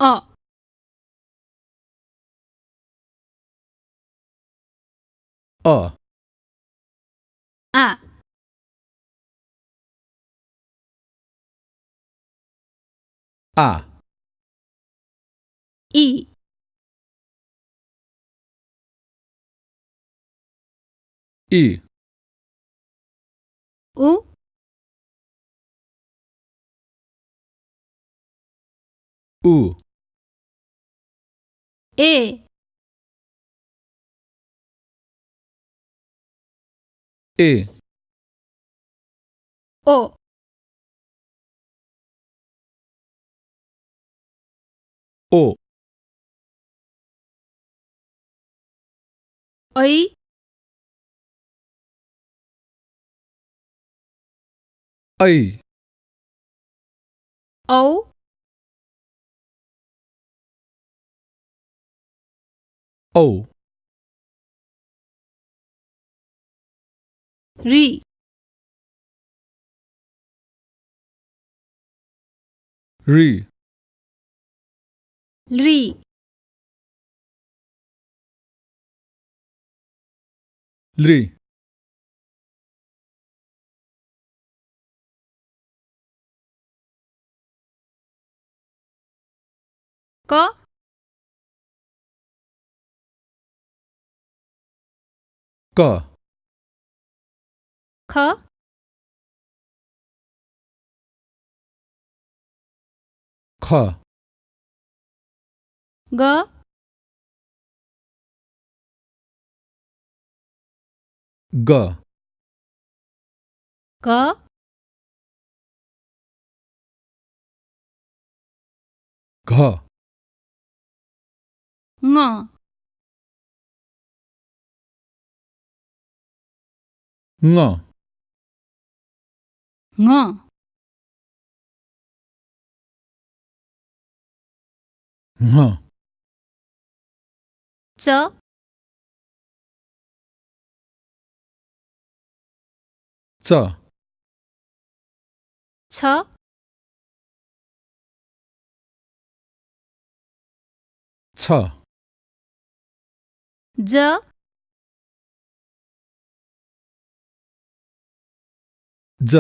अ अ आ आ ई ई उ उ ए ए ओ ओ ऐ ऐ औ औ री री री ली क क ख ख ग ग ग घ ङ ङ ङ ङ च च छ छ ज ज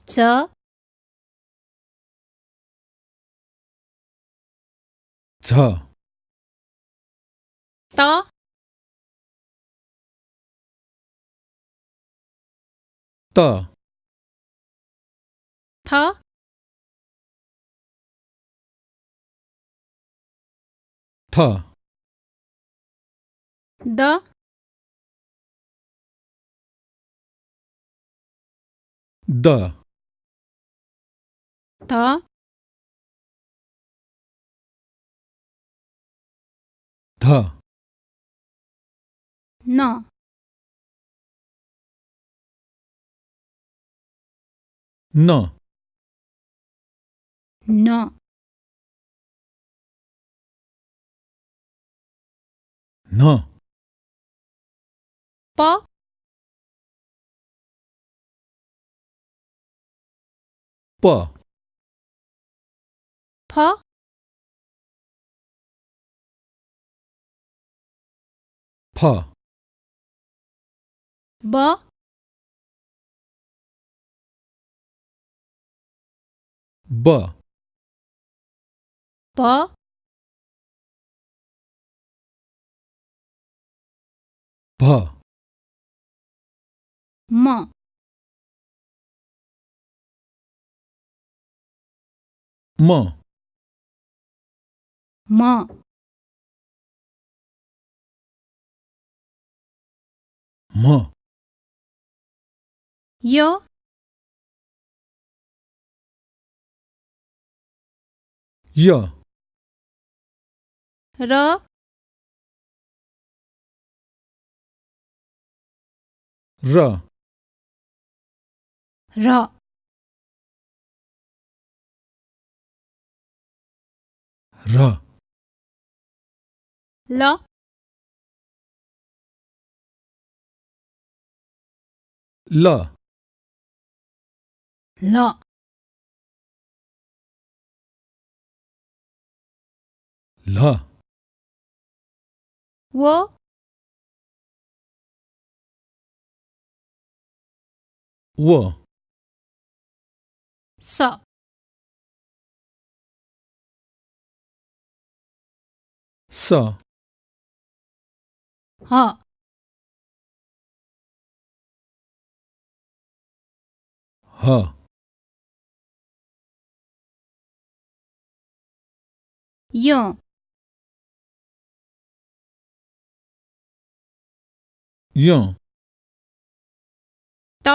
च झ त त थ थ द द ध ध न न न न प प फ फ ब ब प भ म म म म य य र र र र ल ल ल ला वो वो स स ह ह य य ट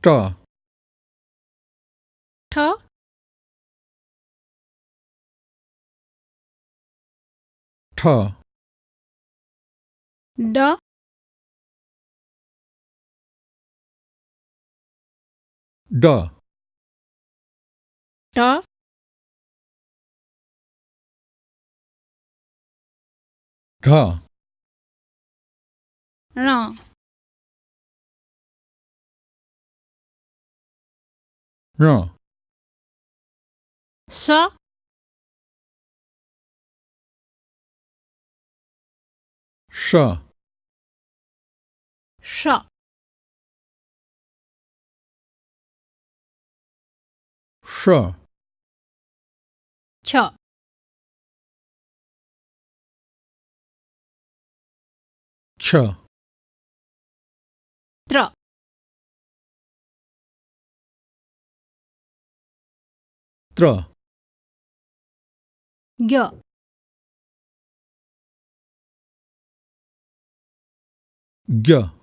ट ठ ठ ड ड ट ढ ण ण स श ष श छ छ त्र त्र ग ग